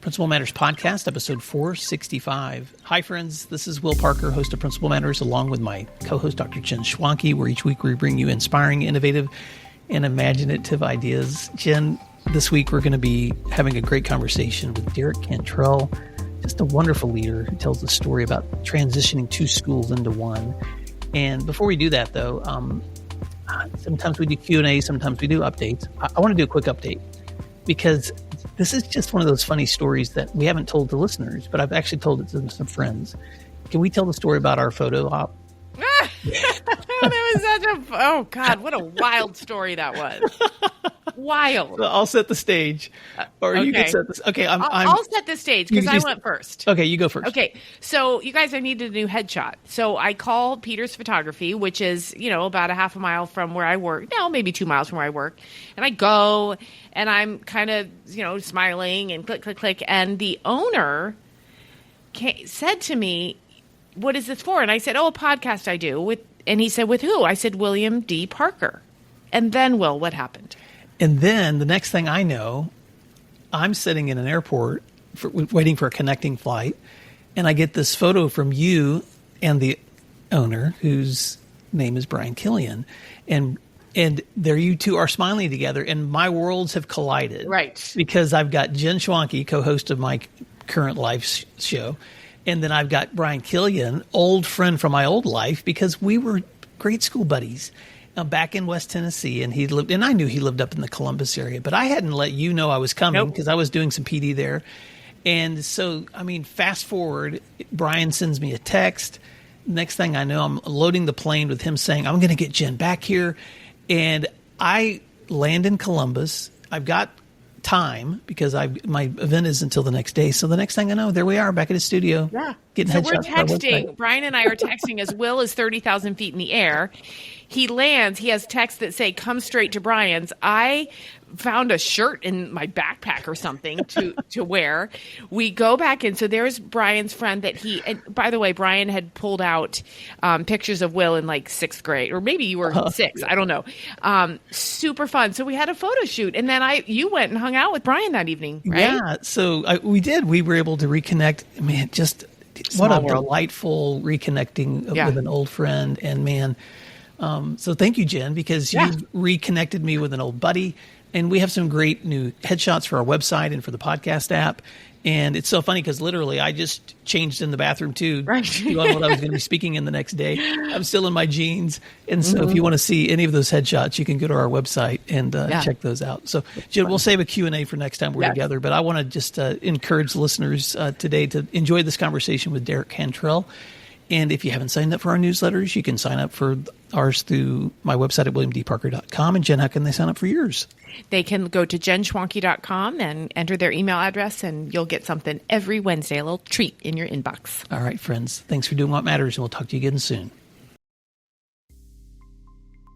Principal Matters Podcast, episode 465. Hi, friends. This is Will Parker, host of Principal Matters, along with my co-host, Dr. Jen Schwanke, where each week we bring you inspiring, innovative, and imaginative ideas. Jen, this week we're going to be having a great conversation with Derek Cantrell, just a wonderful leader who tells a story about transitioning two schools into one. And before we do that, though, sometimes we do Q&A, sometimes we do updates. I want to do a quick update because this is just one of those funny stories that we haven't told to listeners, but I've actually told it to some friends. Can we tell the story about our photo op? That was such a, oh God, what a wild story that was. Wild. Well, I'll set the stage, or okay. You can set this. Okay, I'll set the stage because I went first. Okay, you go first. Okay, so you guys, I needed a new headshot. So I called Peter's Photography, which is, about a half a mile from where I work. No, maybe 2 miles from where I work. And I go, and I'm kind of, smiling and click, click, click. And the owner said to me, "What is this for?" And I said, "Oh, a podcast I do." And he said, "With who?" I said, "William D. Parker." And then, Will, what happened? And then the next thing I know, I'm sitting in an airport waiting for a connecting flight, and I get this photo from you and the owner, whose name is Brian Killian, and there you two are smiling together, and my worlds have collided. Right. Because I've got Jen Schwanke, co-host of my current life show, and then I've got Brian Killian, old friend from my old life, because we were grade school buddies. Back in West Tennessee, and I knew he lived up in the Columbus area, but I hadn't let you know I was coming because I was doing some PD there. And so, fast forward, Brian sends me a text. Next thing I know, I'm loading the plane with him saying, "I'm going to get Jen back here." And I land in Columbus. I've got time because my event is until the next day. So the next thing I know, there we are back at his studio. Yeah. Getting so headshots. We're texting. Brian and I are texting as Will is 30,000 feet in the air. He lands. He has texts that say, "Come straight to Brian's." I found a shirt in my backpack or something to wear. We go back in. So there's Brian's friend and by the way, Brian had pulled out pictures of Will in like 6th grade, or maybe you were 6. I don't know. Super fun. So we had a photo shoot, and then you went and hung out with Brian that evening, right? Yeah. So we did. We were able to reconnect. Man, just Small what a world. Delightful reconnecting with an old friend. And man, so thank you, Jen, because you reconnected me with an old buddy. And we have some great new headshots for our website and for the podcast app. And it's so funny because literally I just changed in the bathroom too, on what I was going to be speaking in the next day. I'm still in my jeans. And so if you want to see any of those headshots, you can go to our website and check those out. So Jen, we'll save a Q&A for next time we're together. But I want to just encourage listeners today to enjoy this conversation with Derek Cantrell. And if you haven't signed up for our newsletters, you can sign up for ours through my website at williamdparker.com. And Jen, how can they sign up for yours? They can go to jenschwanke.com and enter their email address, and you'll get something every Wednesday, a little treat in your inbox. All right, friends. Thanks for doing what matters, and we'll talk to you again soon.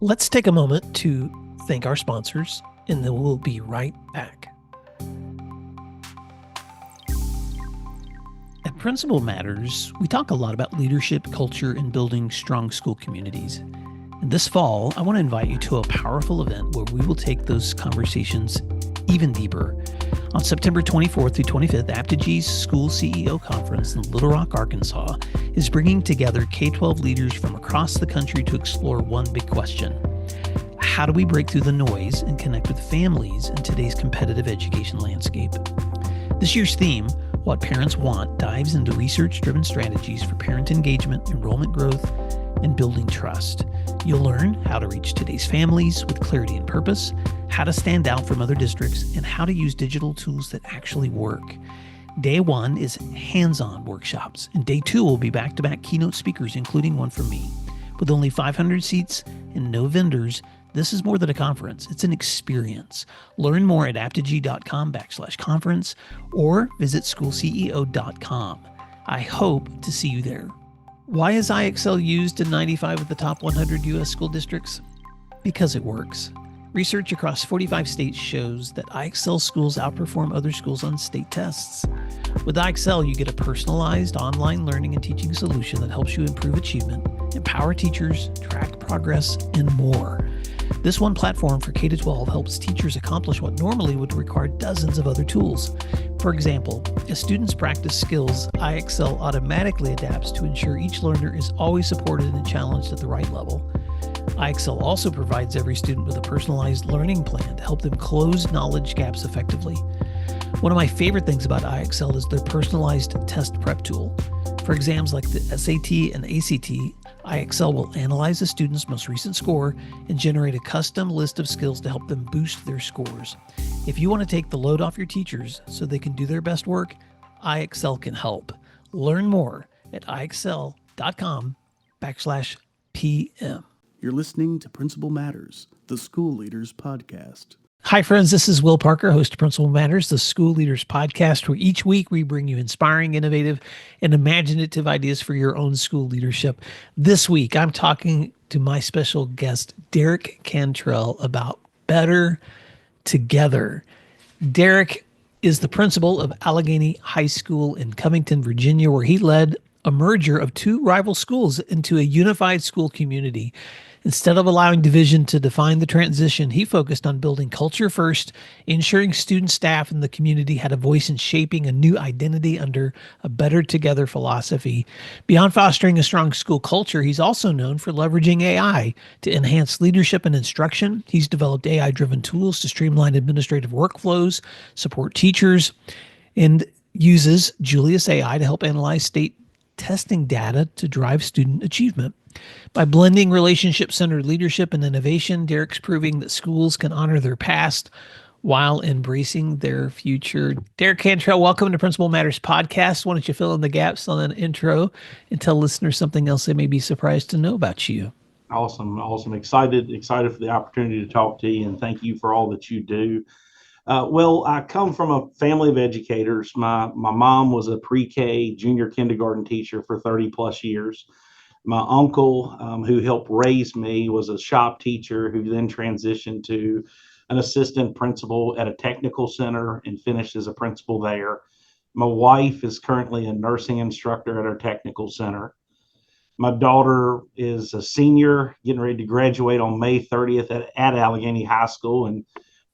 Let's take a moment to thank our sponsors, and then we'll be right back. At Principal Matters, we talk a lot about leadership, culture, and building strong school communities. And this fall, I want to invite you to a powerful event where we will take those conversations even deeper. On September 24th through 25th, Aptigy's School CEO Conference in Little Rock, Arkansas, is bringing together K-12 leaders from across the country to explore one big question. How do we break through the noise and connect with families in today's competitive education landscape? This year's theme, What Parents Want, dives into research-driven strategies for parent engagement, enrollment growth, and building trust. You'll learn how to reach today's families with clarity and purpose, how to stand out from other districts, and how to use digital tools that actually work. Day 1 is hands-on workshops, and Day 2 will be back-to-back keynote speakers, including one from me. With only 500 seats and no vendors, this is more than a conference. It's an experience. Learn more at aptigee.com/conference or visit schoolceo.com. I hope to see you there. Why is IXL used in 95 of the top 100 U.S. school districts? Because it works. Research across 45 states shows that IXL schools outperform other schools on state tests. With IXL, you get a personalized online learning and teaching solution that helps you improve achievement, empower teachers, track progress, and more. This one platform for K-12 helps teachers accomplish what normally would require dozens of other tools. For example, as students practice skills, IXL automatically adapts to ensure each learner is always supported and challenged at the right level. IXL also provides every student with a personalized learning plan to help them close knowledge gaps effectively. One of my favorite things about IXL is their personalized test prep tool. For exams like the SAT and ACT, IXL will analyze a student's most recent score and generate a custom list of skills to help them boost their scores. If you want to take the load off your teachers so they can do their best work, IXL can help. Learn more at IXL.com/PM. You're listening to Principal Matters, the School Leaders Podcast. Hi, friends. This is Will Parker, host of Principal Matters, the School Leaders Podcast, where each week we bring you inspiring, innovative, and imaginative ideas for your own school leadership. This week, I'm talking to my special guest, Derek Cantrell, about Better Together. Derek is the principal of Alleghany High School in Covington, Virginia, where he led a merger of two rival schools into a unified school community. Instead of allowing division to define the transition, he focused on building culture first, ensuring students, staff, and the community had a voice in shaping a new identity under a Better Together philosophy. Beyond fostering a strong school culture, he's also known for leveraging AI to enhance leadership and instruction. He's developed AI-driven tools to streamline administrative workflows, support teachers, and uses Julius AI to help analyze state testing data to drive student achievement. By blending relationship-centered leadership and innovation, Derek's proving that schools can honor their past while embracing their future. Derek Cantrell, welcome to Principal Matters Podcast. Why don't you fill in the gaps on that intro and tell listeners something else they may be surprised to know about you? Awesome. Excited for the opportunity to talk to you, and thank you for all that you do. Well, I come from a family of educators. My mom was a pre-K junior kindergarten teacher for 30 plus years. My uncle, who helped raise me, was a shop teacher who then transitioned to an assistant principal at a technical center and finished as a principal there. My wife is currently a nursing instructor at our technical center. My daughter is a senior getting ready to graduate on May 30th at Alleghany High School and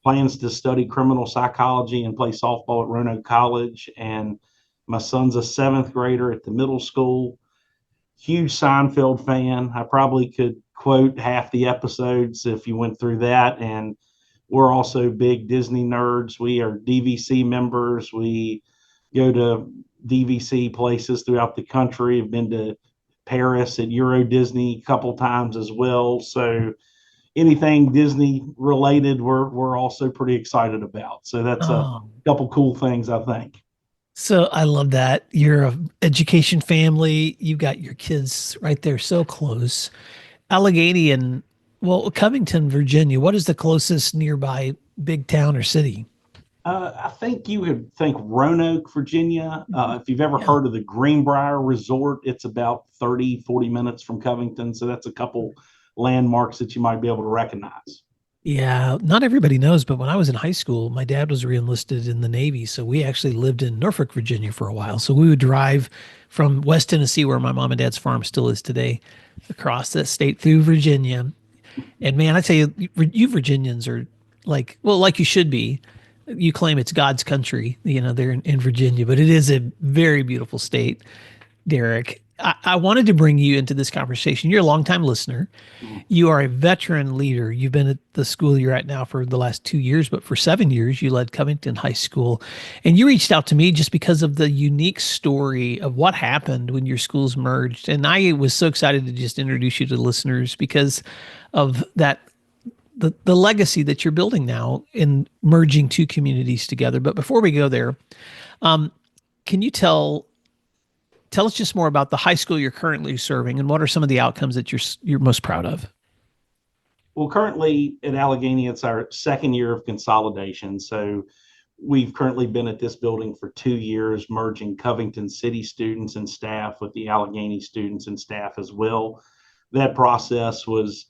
plans to study criminal psychology and play softball at Roanoke College. And my son's a seventh grader at the middle school. Huge Seinfeld fan. I probably could quote half the episodes if you went through that. And we're also big Disney nerds. We are DVC members. We go to DVC places throughout the country. I've been to Paris at Euro Disney a couple times as well. So anything Disney related, we're also pretty excited about. So that's a couple cool things, I think. So I love that. You're an education family. You've got your kids right there so close. Alleghany and, well, Covington, Virginia. What is the closest nearby big town or city? I think you would think Roanoke, Virginia. If you've ever heard of the Greenbrier Resort, it's about 30, 40 minutes from Covington. So that's a couple landmarks that you might be able to recognize. Yeah, not everybody knows, but when I was in high school, my dad was reenlisted in the Navy. So we actually lived in Norfolk, Virginia for a while. So we would drive from West Tennessee, where my mom and dad's farm still is today, across that state through Virginia. And man, I tell you, you Virginians are like you should be. You claim it's God's country, they're in Virginia, but it is a very beautiful state, Derek. I wanted to bring you into this conversation. You're a longtime listener. You are a veteran leader. You've been at the school you're at now for the last 2 years, but for 7 years, you led Covington High School. And you reached out to me just because of the unique story of what happened when your schools merged. And I was so excited to just introduce you to the listeners because of that, the legacy that you're building now in merging two communities together. But before we go there, can you tell us just more about the high school you're currently serving and what are some of the outcomes that you're most proud of? Well, currently at Alleghany, it's our second year of consolidation. So we've currently been at this building for 2 years, merging Covington City students and staff with the Alleghany students and staff as well. That process was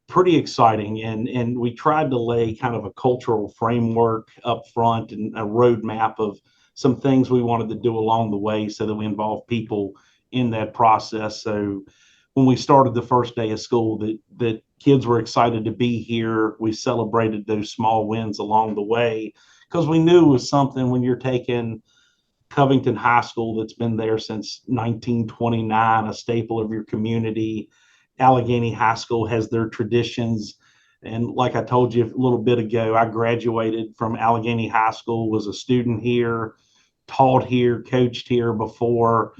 pretty exciting. And we tried to lay kind of a cultural framework up front and a roadmap of some things we wanted to do along the way so that we involve people in that process. So when we started the first day of school, that kids were excited to be here. We celebrated those small wins along the way, because we knew it was something when you're taking Covington High School that's been there since 1929, a staple of your community. Alleghany High School has their traditions. And like I told you a little bit ago, I graduated from Alleghany High School, was a student here, taught here, coached here before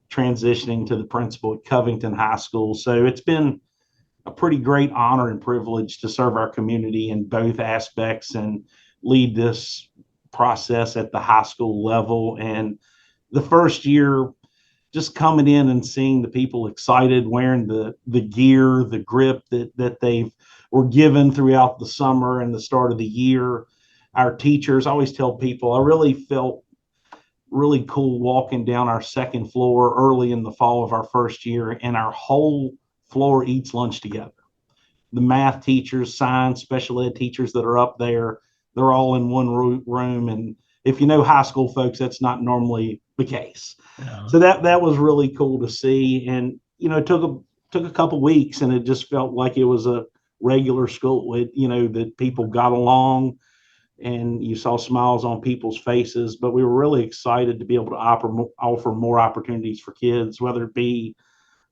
transitioning to the principal at Covington High School. So it's been a pretty great honor and privilege to serve our community in both aspects and lead this process at the high school level. And the first year, just coming in and seeing the people excited, wearing the gear, the grip that they were given throughout the summer and the start of the year. Our teachers, I always tell people, I really felt really cool walking down our second floor early in the fall of our first year, and our whole floor eats lunch together. The math teachers, science, special ed teachers that are up there, they're all in one room. And if you know high school folks, that's not normally the case. Yeah. So that was really cool to see. And, it took a couple weeks, and it just felt like it was a regular school. That people got along, and you saw smiles on people's faces. But we were really excited to be able to offer more opportunities for kids, whether it be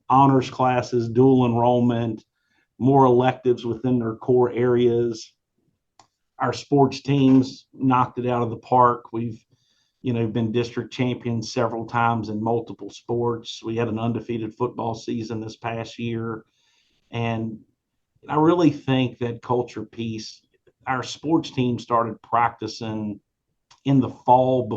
honors classes, dual enrollment, more electives within their core areas. Our sports teams knocked it out of the park. We've, been district champions several times in multiple sports. We had an undefeated football season this past year. And I really think that culture piece, our sports team started practicing in the fall,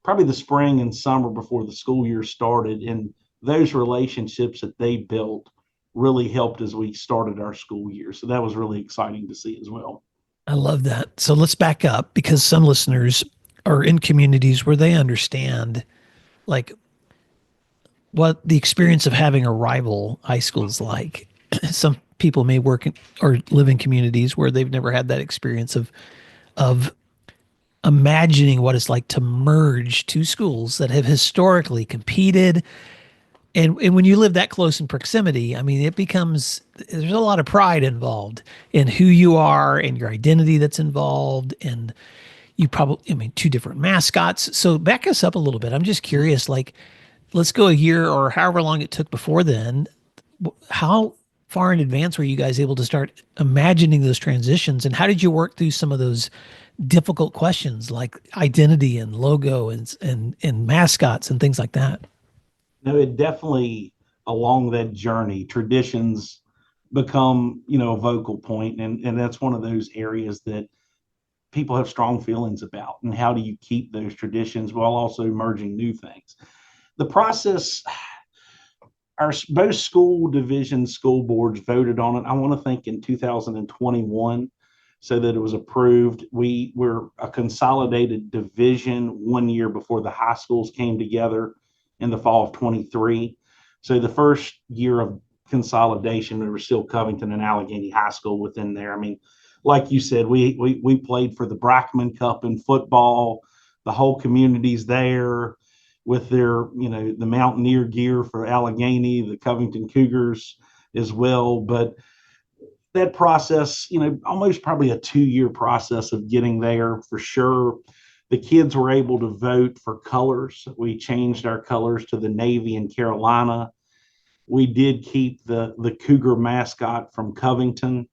probably the spring and summer before the school year started. And those relationships that they built really helped as we started our school year. So that was really exciting to see as well. I love that. So let's back up, because some listeners are in communities where they understand like what the experience of having a rival high school is like. Some people may work or live in communities where they've never had that experience of imagining what it's like to merge two schools that have historically competed. And when you live that close in proximity, I mean, there's a lot of pride involved in who you are and your identity that's involved. And two different mascots. So back us up a little bit. I'm just curious, let's go a year or however long it took before then. How far in advance were you guys able to start imagining those transitions? And how did you work through some of those difficult questions like identity and logo and mascots and things like that? No, it definitely, along that journey, traditions become, a vocal point. And that's one of those areas that people have strong feelings about. And how do you keep those traditions while also merging new things? The process, both school division school boards voted on it, I want to think in 2021, so that it was approved. We were a consolidated division 1 year before the high schools came together in the fall of 23. So the first year of consolidation, there were still Covington and Alleghany High School within there. I mean, like you said, we played for the Brackman Cup in football. The whole community's there with their, the Mountaineer gear for Alleghany, the Covington Cougars as well. But that process, almost probably a 2-year process of getting there for sure. The kids were able to vote for colors. We changed our colors to the Navy and Carolina. We did keep the Cougar mascot from Covington.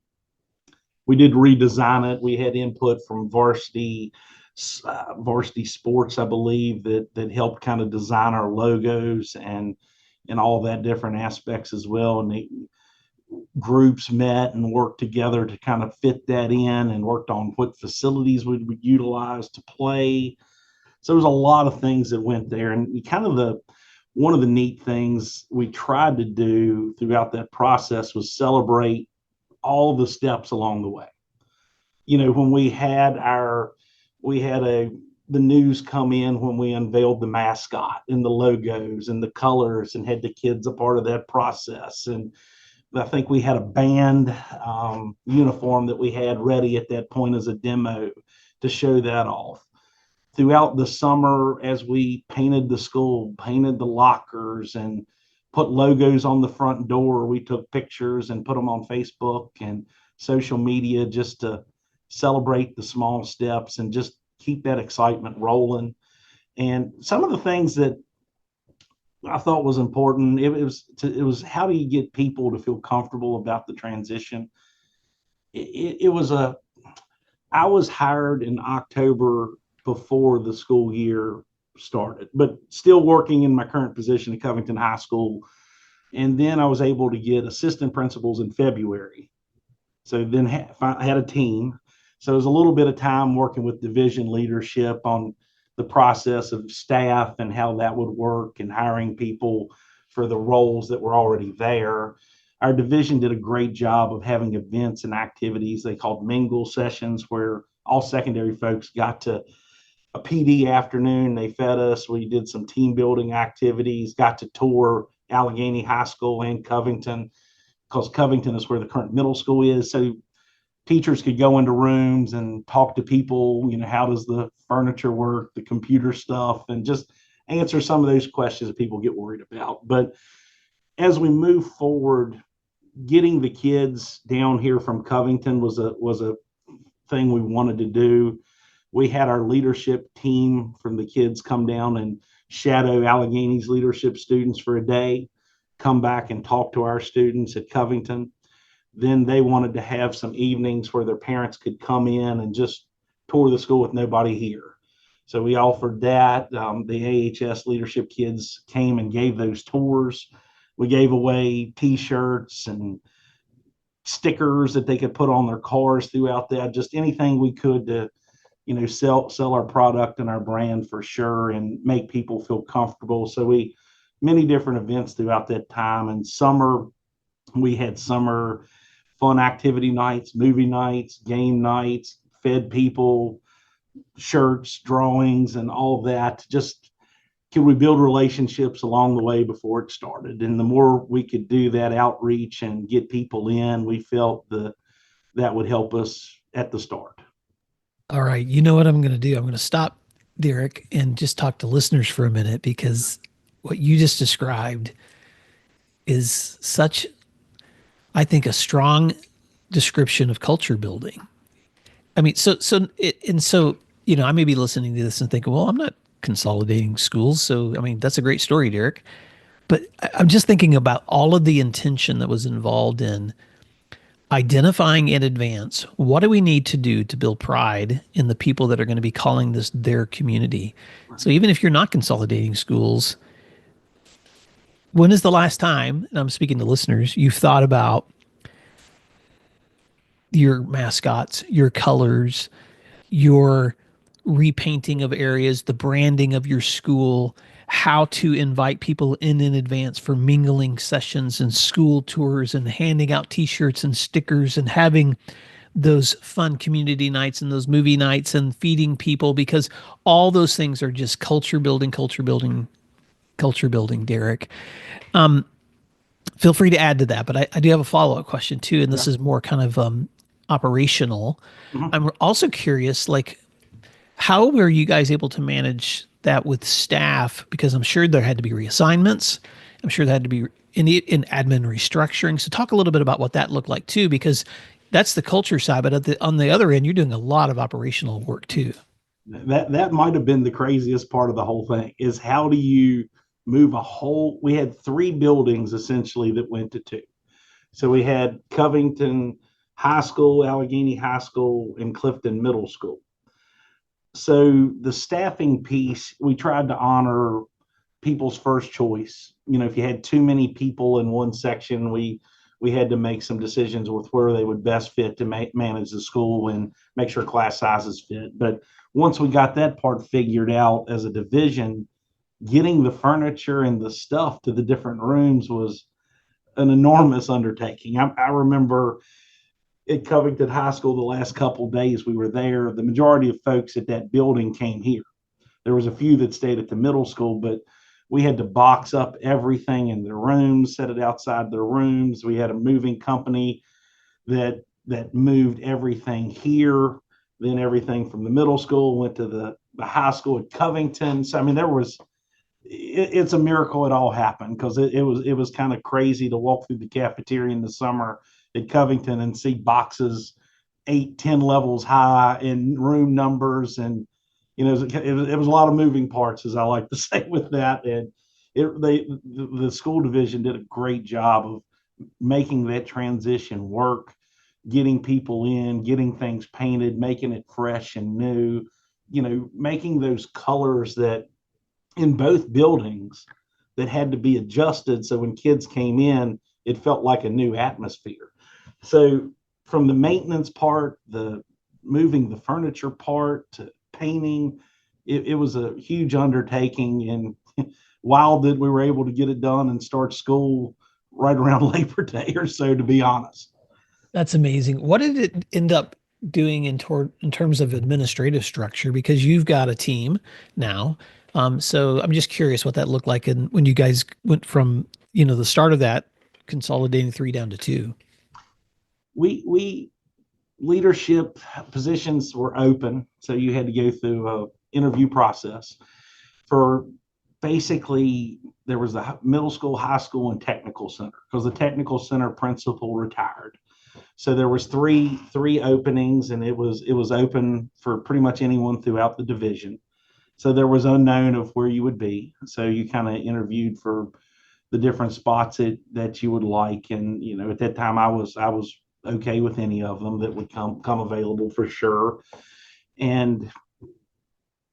We did redesign it. We had input from varsity sports, I believe, that helped kind of design our logos and all that different aspects as well. And the groups met and worked together to kind of fit that in, and worked on what facilities we would utilize to play. So there's a lot of things that went there. And kind of one of the neat things we tried to do throughout that process was celebrate all the steps along the way. When we had the news come in when we unveiled the mascot and the logos and the colors, and had the kids a part of that process. And I think we had a band uniform that we had ready at that point as a demo to show that off. Throughout the summer, as we painted the school, painted the lockers, and put logos on the front door, we took pictures and put them on Facebook and social media just to celebrate the small steps and just keep that excitement rolling. And some of the things that I thought was important, it was how do you get people to feel comfortable about the transition? It was I was hired in October before the school year started, but still working in my current position at Covington High School. And then I was able to get assistant principals in February. So then I had a team. So it was a little bit of time working with division leadership on the process of staff and how that would work and hiring people for the roles that were already there. Our division did a great job of having events and activities they called mingle sessions, where all secondary folks got to a PD afternoon. They fed us. We did some team building activities, got to tour Alleghany High School and Covington, because Covington is where the current middle school is. So teachers could go into rooms and talk to people, how does the furniture work, the computer stuff, and just answer some of those questions that people get worried about. But as we move forward, getting the kids down here from Covington was a thing we wanted to do. We had our leadership team from the kids come down and shadow Allegany's leadership students for a day, come back and talk to our students at Covington. Then they wanted to have some evenings where their parents could come in and just tour the school with nobody here. So we offered that. The AHS leadership kids came and gave those tours. We gave away T-shirts and stickers that they could put on their cars throughout that, just anything we could to, sell our product and our brand for sure and make people feel comfortable. So many different events throughout that time. And summer, we had summer fun activity nights, movie nights, game nights, fed people shirts, drawings, and all that. Just can we build relationships along the way before it started? And the more we could do that outreach and get people in, we felt that would help us at the start. All right. You know what I'm going to do? I'm going to stop, Derek, and just talk to listeners for a minute, because what you just described is such, I think, a strong description of culture building. I mean, so I may be listening to this and thinking, well, I'm not consolidating schools. So, I mean, that's a great story, Derek. But I'm just thinking about all of the intention that was involved in identifying in advance, what do we need to do to build pride in the people that are going to be calling this their community? So even if you're not consolidating schools, when is the last time, and I'm speaking to listeners, you've thought about your mascots, your colors, your repainting of areas, the branding of your school, how to invite people in advance for mingling sessions and school tours and handing out T-shirts and stickers and having those fun community nights and those movie nights and feeding people, because all those things are just culture building, Derek. Feel free to add to that, but I do have a follow-up question too, and this is more kind of operational. Mm-hmm. I'm also curious, how were you guys able to manage that with staff? Because I'm sure there had to be reassignments. I'm sure there had to be in admin restructuring. So talk a little bit about what that looked like too, because that's the culture side. But on the other end, you're doing a lot of operational work too. That might have been the craziest part of the whole thing, is how do you move we had 3 buildings essentially that went to 2. So we had Covington High School, Alleghany High School, and Clifton Middle School. So the staffing piece, we tried to honor people's first choice. If you had too many people in one section, we had to make some decisions with where they would best fit to manage the school and make sure class sizes fit. But once we got that part figured out as a division, getting the furniture and the stuff to the different rooms was an enormous undertaking. I remember at Covington High School, the last couple of days we were there, the majority of folks at that building came here. There was a few that stayed at the middle school, but we had to box up everything in their rooms, set it outside their rooms. We had a moving company that moved everything here. Then everything from the middle school went to the high school at Covington. So, I mean, it's a miracle it all happened, because it was kind of crazy to walk through the cafeteria in the summer at Covington and see boxes 8, 10 levels high in room numbers. And, it was a lot of moving parts, as I like to say with that. And the school division did a great job of making that transition work, getting people in, getting things painted, making it fresh and new, making those colors that in both buildings that had to be adjusted. So when kids came in, it felt like a new atmosphere. So from the maintenance part, the moving the furniture part to painting, it was a huge undertaking, and wild that we were able to get it done and start school right around Labor Day or so, to be honest. That's amazing. What did it end up doing in terms of administrative structure? Because you've got a team now. So I'm just curious what that looked like, and when you guys went from, the start of that consolidating 3 down to 2. We leadership positions were open, so you had to go through a interview process for basically. There was the middle school, high school, and technical center, because the technical center principal retired. So there was three openings, and it was open for pretty much anyone throughout the division. So there was unknown of where you would be. So you kind of interviewed for the different spots that you would like. And, at that time I was okay with any of them that would come available for sure. And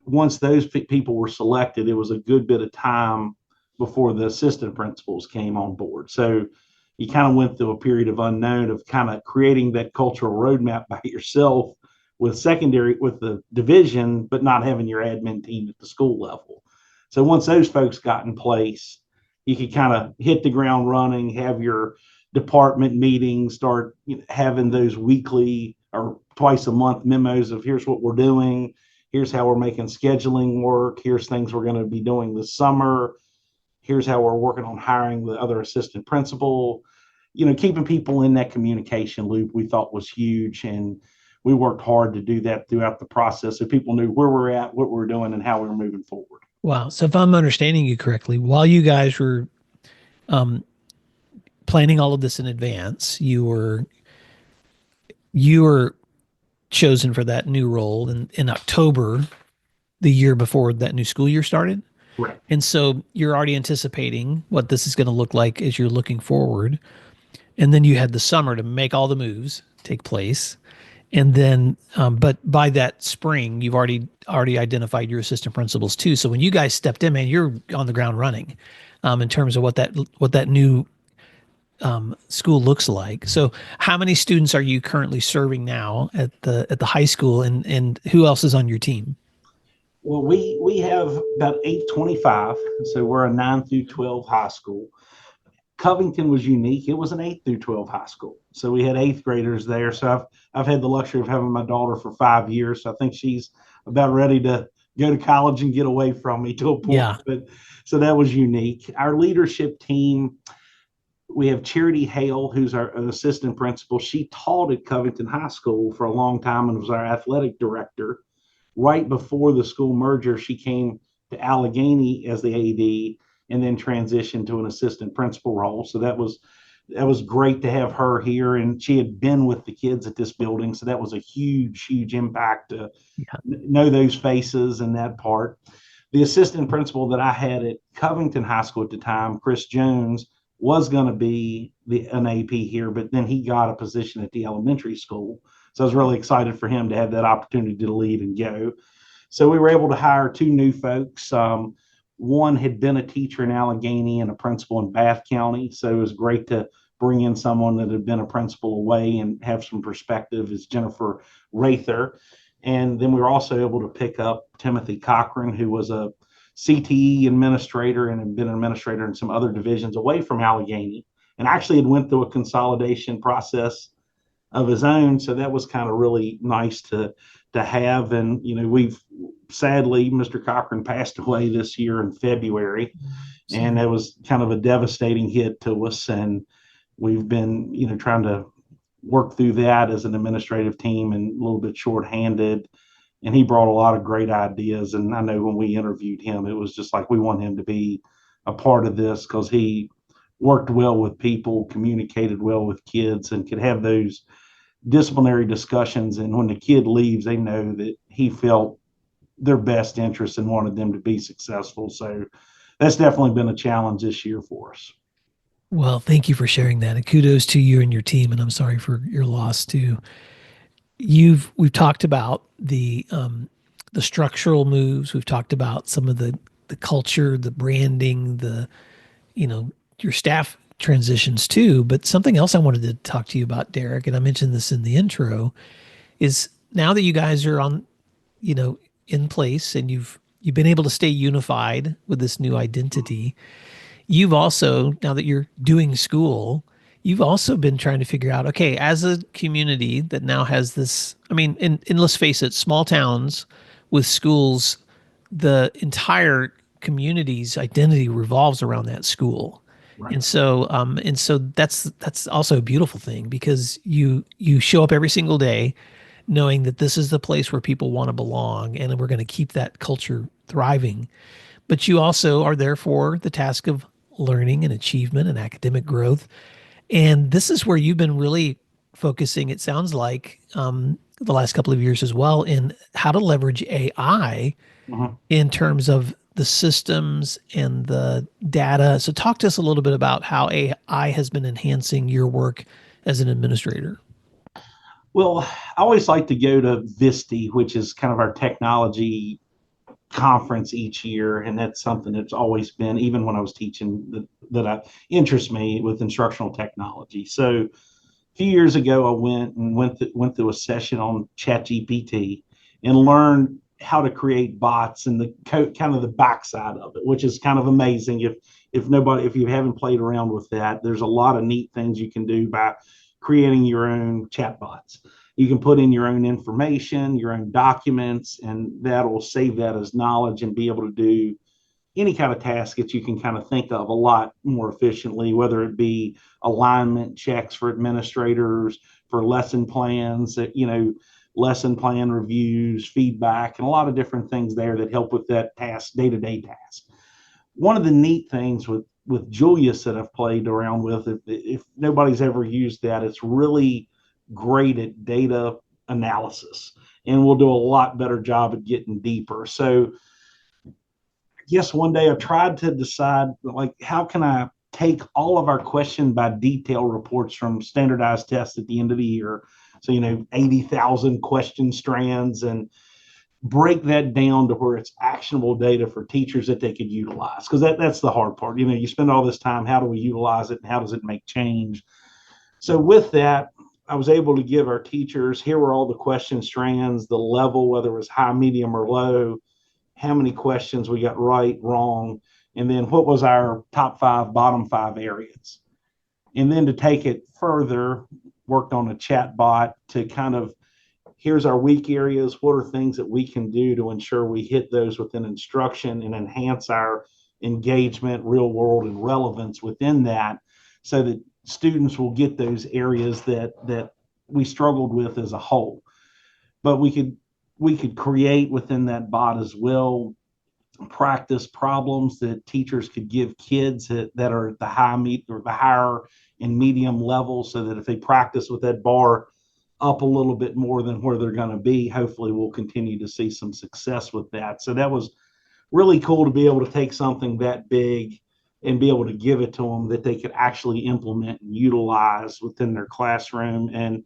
once those people were selected, it was a good bit of time before the assistant principals came on board. So you kind of went through a period of unknown of kind of creating that cultural roadmap by yourself with the division, but not having your admin team at the school level. So once those folks got in place, you could kind of hit the ground running, have your department meetings, start having those weekly or twice a month memos of here's what we're doing, here's how we're making scheduling work, here's things we're going to be doing this summer, here's how we're working on hiring the other assistant principal. Keeping people in that communication loop we thought was huge, and we worked hard to do that throughout the process so people knew where we're at, what we're doing, and how we were moving forward. Wow. So if I'm understanding you correctly, while you guys were planning all of this in advance, you were chosen for that new role in October, the year before that new school year started. Right. And so you're already anticipating what this is going to look like as you're looking forward. And then you had the summer to make all the moves take place. And then, but by that spring, you've already identified your assistant principals too. So when you guys stepped in, man, you're on the ground running, in terms of what that new school looks like. So how many students are you currently serving now at the high school, and who else is on your team? Well, we have about 825, so we're a 9 through 12 high school. Covington was unique. It was an 8 through 12 high school. So we had 8th graders there. So I've had the luxury of having my daughter for 5 years. So I think she's about ready to go to college and get away from me to a point. Yeah. But so that was unique. Our leadership team, we have Charity Hale, who's our assistant principal. She taught at Covington High School for a long time and was our athletic director. Right before the school merger, she came to Alleghany as the AD and then transitioned to an assistant principal role. So that was great to have her here. And she had been with the kids at this building. So that was a huge impact to know those faces and that part. The assistant principal that I had at Covington High School at the time, Chris Jones, was going to be an AP here, but then he got a position at the elementary school. So I was really excited for him to have that opportunity to lead and go. So we were able to hire 2 new folks. One had been a teacher in Alleghany and a principal in Bath County. So it was great to bring in someone that had been a principal away and have some perspective, is Jennifer Rather. And then we were also able to pick up Timothy Cochran, who was a CTE administrator and had been an administrator in some other divisions away from Alleghany, and actually had went through a consolidation process of his own. So that was kind of really nice to have. And, we've sadly, Mr. Cochran passed away this year in February, and that was kind of a devastating hit to us. And we've been, trying to work through that as an administrative team and a little bit shorthanded. And he brought a lot of great ideas. And I know when we interviewed him, it was just like, we want him to be a part of this, because he worked well with people, communicated well with kids, and could have those disciplinary discussions. And when the kid leaves, they know that he felt their best interest and wanted them to be successful. So that's definitely been a challenge this year for us. Well, thank you for sharing that, and kudos to you and your team. And I'm sorry for your loss too. We've talked about the structural moves. We've talked about some of the culture, the branding, your staff transitions too. But something else I wanted to talk to you about, Derek, and I mentioned this in the intro, is now that you guys are on, in place, and you've been able to stay unified with this new identity. You've also, now that you're doing school, you've also been trying to figure out, okay, as a community that now has this, I mean, and let's face it, small towns with schools, the entire community's identity revolves around that school. Right. And so that's also a beautiful thing, because you show up every single day knowing that this is the place where people want to belong, and we're going to keep that culture thriving. But you also are there for the task of learning and achievement and academic growth. And this is where you've been really focusing, it sounds like, the last couple of years as well, in how to leverage AI in terms of the systems and the data. So talk to us a little bit about how AI has been enhancing your work as an administrator. Well, I always like to go to VISTI, which is kind of our technology conference each year, and that's something that's always been, even when I was teaching, that interests me with instructional technology. So a few years ago, I went through a session on ChatGPT and learned how to create bots and the kind of the backside of it, which is kind of amazing. If you haven't played around with that, there's a lot of neat things you can do by creating your own chatbots. You can put in your own information, your own documents, and that'll save that as knowledge and be able to do any kind of task that you can kind of think of a lot more efficiently, whether it be alignment checks for administrators, for lesson plans, lesson plan reviews, feedback, and a lot of different things there that help with that task, day-to-day task. One of the neat things with Julius that I've played around with, if nobody's ever used that, it's really great at data analysis, and we'll do a lot better job at getting deeper. So I guess one day I tried to decide, like, how can I take all of our question by detail reports from standardized tests at the end of the year, so 80,000 question strands, and break that down to where it's actionable data for teachers that they could utilize, because that's the hard part. You spend all this time, how do we utilize it and how does it make change? So with that, I was able to give our teachers, here were all the question strands, the level, whether it was high, medium, or low, how many questions we got right, wrong, and then what was our top 5, bottom 5 areas. And then to take it further, worked on a chat bot to kind of, here's our weak areas, what are things that we can do to ensure we hit those within instruction and enhance our engagement, real world, and relevance within that, so that students will get those areas that we struggled with as a whole. But we could create within that bot as well practice problems that teachers could give kids that are at the higher and medium level, so that if they practice with that bar up a little bit more than where they're going to be, hopefully we'll continue to see some success with that. So that was really cool to be able to take something that big and be able to give it to them that they could actually implement and utilize within their classroom. And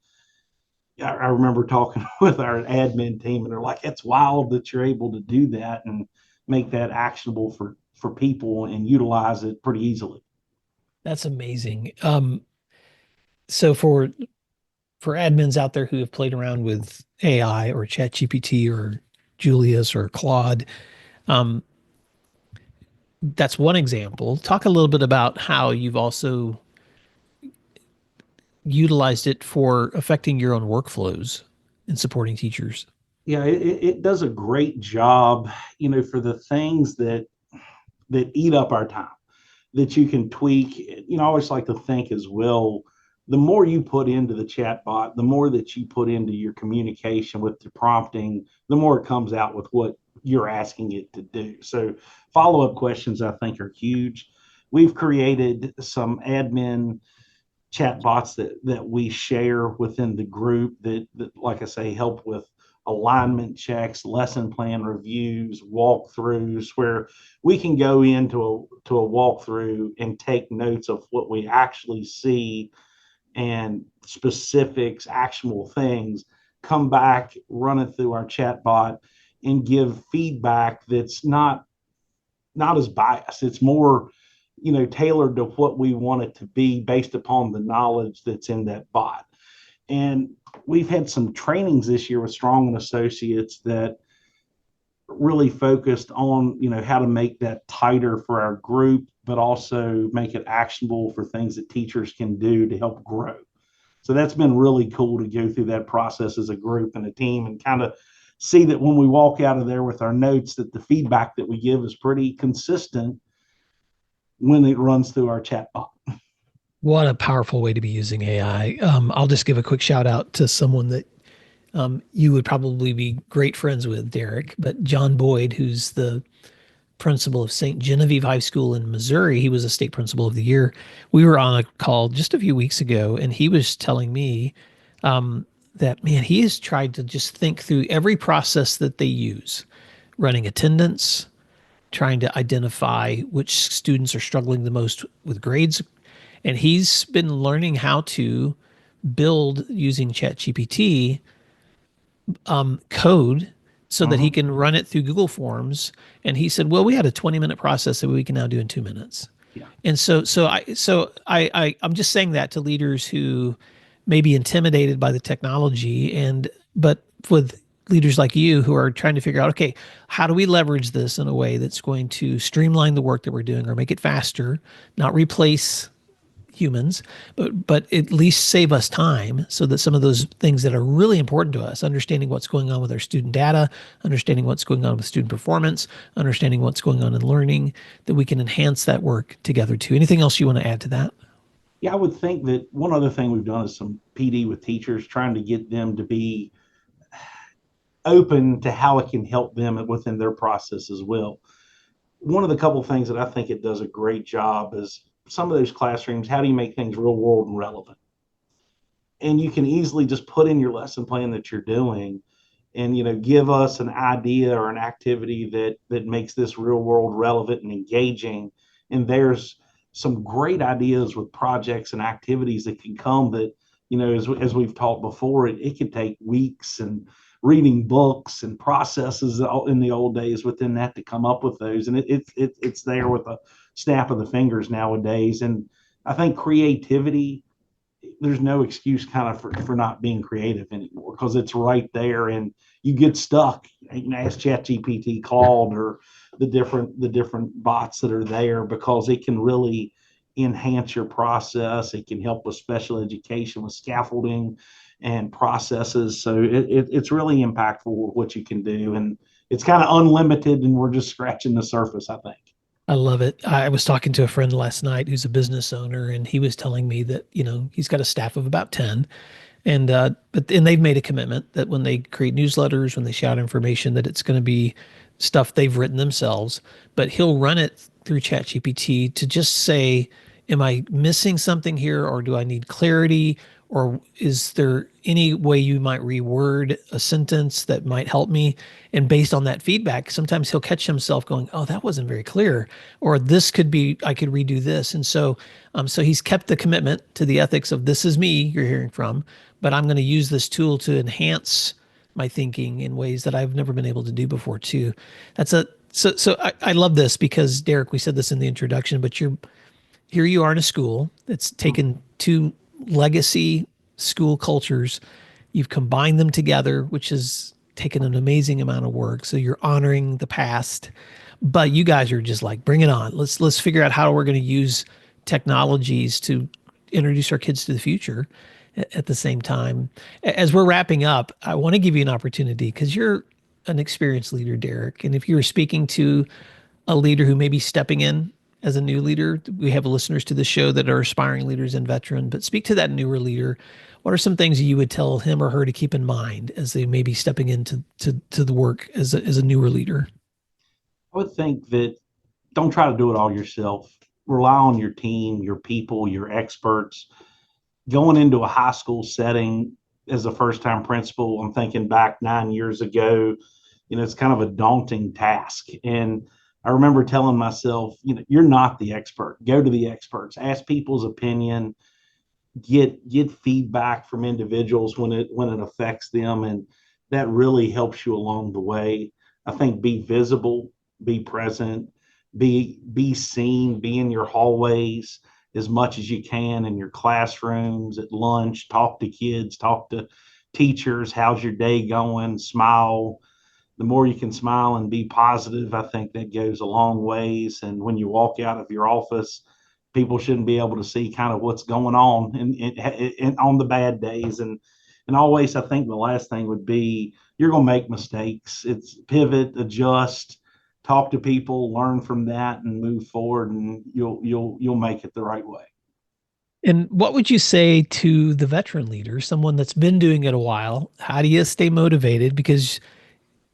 I remember talking with our admin team, and they're like, it's wild that you're able to do that and make that actionable for people and utilize it pretty easily. That's amazing. So for admins out there who have played around with AI or ChatGPT or Julius or Claude, that's one example. Talk a little bit about how you've also utilized it for affecting your own workflows and supporting teachers. Yeah, it does a great job, for the things that eat up our time, that you can tweak. I always like to think as well, the more you put into the chat bot, the more that you put into your communication with the prompting, the more it comes out with what you're asking it to do. So follow-up questions, I think, are huge. We've created some admin chat bots that we share within the group that, like I say, help with alignment checks, lesson plan reviews, walkthroughs, where we can go into a walkthrough and take notes of what we actually see and specifics, actual things, come back, run it through our chat bot, and give feedback that's not as biased. It's more, tailored to what we want it to be based upon the knowledge that's in that bot. And we've had some trainings this year with Strong and Associates that really focused on, how to make that tighter for our group, but also make it actionable for things that teachers can do to help grow. So that's been really cool to go through that process as a group and a team and kind of see that when we walk out of there with our notes, that the feedback that we give is pretty consistent when it runs through our chat bot. What a powerful way to be using AI. I'll just give a quick shout out to someone that you would probably be great friends with, Derek, but John Boyd, who's the principal of St. Genevieve High School in Missouri. He was a state principal of the year. We were on a call just a few weeks ago, and he was telling me that, man, he has tried to just think through every process that they use, running attendance, trying to identify which students are struggling the most with grades. And he's been learning how to build using ChatGPT code so that he can run it through Google Forms. And he said, well, we had a 20-minute process that we can now do in 2 minutes. Yeah. And I'm just saying that to leaders who may be intimidated by the technology, but with leaders like you who are trying to figure out, okay, how do we leverage this in a way that's going to streamline the work that we're doing or make it faster, not replace humans, but at least save us time so that some of those things that are really important to us, understanding what's going on with our student data, understanding what's going on with student performance, understanding what's going on in learning, that we can enhance that work together too. Anything else you want to add to that? Yeah, I would think that one other thing we've done is some PD with teachers, trying to get them to be open to how it can help them within their process as well. One of the couple things that I think it does a great job is some of those classrooms, how do you make things real world and relevant? And you can easily just put in your lesson plan that you're doing and, give us an idea or an activity that makes this real world relevant and engaging. And there's some great ideas with projects and activities that can come that, as we've talked before, it can take weeks and reading books and processes in the old days within that to come up with those. And it's there with a snap of the fingers nowadays. And I think creativity, there's no excuse kind of for not being creative anymore, because it's right there and you get stuck. You can ask ChatGPT, Claude, or the different bots that are there, because it can really enhance your process. It can help with special education, with scaffolding and processes. So it's really impactful what you can do. And it's kind of unlimited, and we're just scratching the surface, I think. I love it. I was talking to a friend last night who's a business owner, and he was telling me that, he's got a staff of about 10. And they've made a commitment that when they create newsletters, when they shout information, that it's going to be stuff they've written themselves. But he'll run it through ChatGPT to just say, am I missing something here, or do I need clarity? Or is there any way you might reword a sentence that might help me? And based on that feedback, sometimes he'll catch himself going, oh, that wasn't very clear. Or this could be, I could redo this. And so he's kept the commitment to the ethics of, this is me you're hearing from, but I'm going to use this tool to enhance my thinking in ways that I've never been able to do before too. So I love this because, Derek, we said this in the introduction, but here you are in a school that's taken two legacy school cultures. You've combined them together, which has taken an amazing amount of work. So you're honoring the past, but you guys are just like, bring it on. Let's figure out how we're going to use technologies to introduce our kids to the future at the same time. As we're wrapping up, I want to give you an opportunity, because you're an experienced leader, Derek. And if you were speaking to a leader who may be stepping in as a new leader, we have listeners to the show that are aspiring leaders and veteran, but speak to that newer leader. What are some things you would tell him or her to keep in mind as they may be stepping into the work as a newer leader? I would think that don't try to do it all yourself. Rely on your team, your people, your experts. going into a high school setting as a first time principal, I'm thinking back 9 years ago, it's kind of a daunting task. And I remember telling myself, you're not the expert. Go to the experts, ask people's opinion, get feedback from individuals when it affects them, and that really helps you along the way. I think be visible, be present, be seen, be in your hallways as much as you can, in your classrooms, at lunch, talk to kids, talk to teachers. How's your day going? Smile. The more you can smile and be positive, I think that goes a long ways. And when you walk out of your office, people shouldn't be able to see kind of what's going on and on the bad days. And always, I think the last thing would be, you're going to make mistakes. It's pivot, adjust, talk to people, learn from that, and move forward, and you'll make it the right way. And what would you say to the veteran leader, someone that's been doing it a while? How do you stay motivated? Because,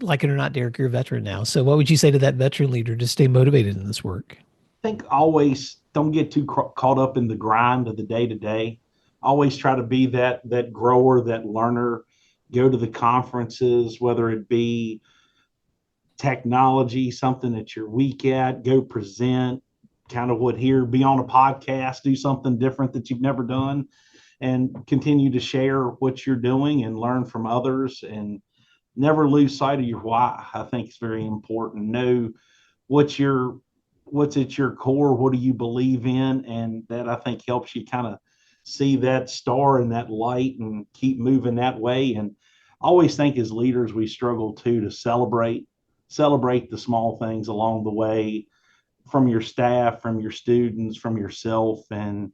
like it or not, Derek, you're a veteran now. So what would you say to that veteran leader to stay motivated in this work? I think always don't get too caught up in the grind of the day to day. Always try to be that grower, that learner. Go to the conferences, whether it be technology, something that you're weak at. Go present, kind of be on a podcast, do something different that you've never done, and continue to share what you're doing and learn from others, and never lose sight of your why. I think it's very important. Know what's at your core, what do you believe in, and that, I think, helps you kind of see that star and that light and keep moving that way. And I always think as leaders we struggle too to celebrate the small things along the way, from your staff, from your students, from yourself. And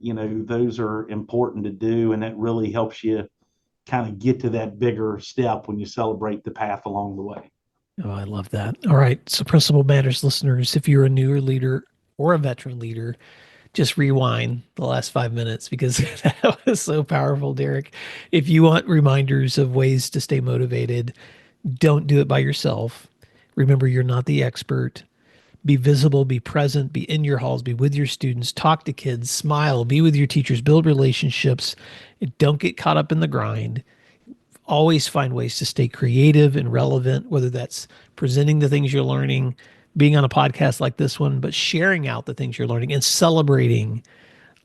those are important to do, and that really helps you kind of get to that bigger step when you celebrate the path along the way. Oh, I love that. All right. So, Principal Matters listeners, if you're a newer leader or a veteran leader, just rewind the last 5 minutes, because that was so powerful, Derek. If you want reminders of ways to stay motivated, don't do it by yourself. Remember, you're not the expert. Be visible, be present, be in your halls, be with your students, talk to kids, smile, be with your teachers, build relationships, and don't get caught up in the grind. Always find ways to stay creative and relevant, whether that's presenting the things you're learning, being on a podcast like this one, but sharing out the things you're learning and celebrating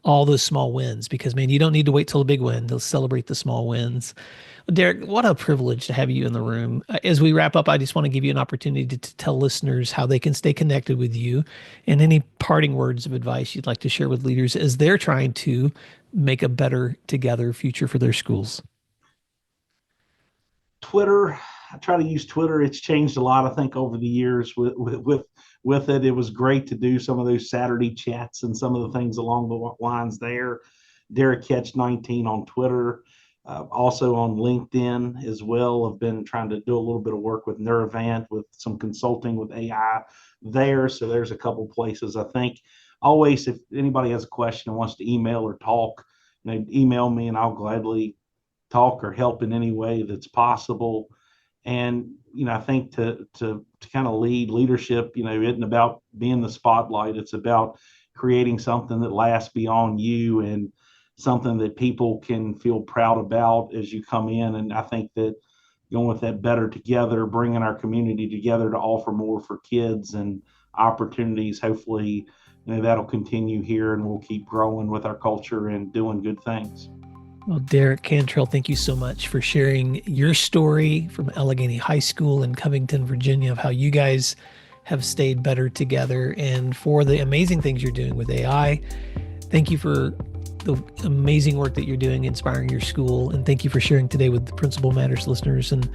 all those small wins, because, man, you don't need to wait till the big win to celebrate the small wins. Derek, what a privilege to have you in the room. As we wrap up, I just want to give you an opportunity to tell listeners how they can stay connected with you, and any parting words of advice you'd like to share with leaders as they're trying to make a better together future for their schools. Twitter, I try to use Twitter. It's changed a lot, I think, over the years with it. It was great to do some of those Saturday chats and some of the things along the lines there. Derek Catch 19 on Twitter, also on LinkedIn as well. I've been trying to do a little bit of work with Neurovant, with some consulting with AI there. So there's a couple places. I think always, if anybody has a question and wants to email or talk, email me and I'll gladly talk or help in any way that's possible. And I think to kind of leadership, isn't about being the spotlight. It's about creating something that lasts beyond you, and something that people can feel proud about as you come in. And I think that going with that better together, bringing our community together to offer more for kids and opportunities, hopefully, that'll continue here, and we'll keep growing with our culture and doing good things. Well, Derek Cantrell, thank you so much for sharing your story from Alleghany High School in Covington, Virginia, of how you guys have stayed better together, and for the amazing things you're doing with AI. Thank you for the amazing work that you're doing, inspiring your school. And thank you for sharing today with the Principal Matters listeners. And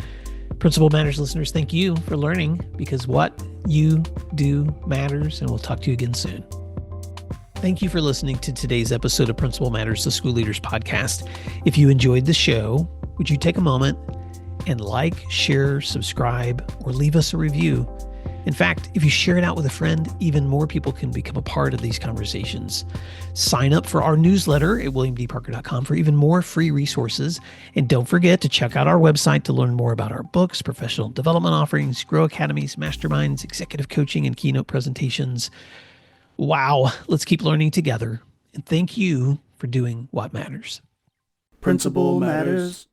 Principal Matters listeners, thank you for learning, because what you do matters. And we'll talk to you again soon. Thank you for listening to today's episode of Principal Matters, the School Leaders Podcast. If you enjoyed the show, would you take a moment and like, share, subscribe, or leave us a review? In fact, if you share it out with a friend, even more people can become a part of these conversations. Sign up for our newsletter at williamdparker.com for even more free resources. And don't forget to check out our website to learn more about our books, professional development offerings, Grow Academies, masterminds, executive coaching, and keynote presentations. Wow, let's keep learning together. And thank you for doing what matters. Principal Matters.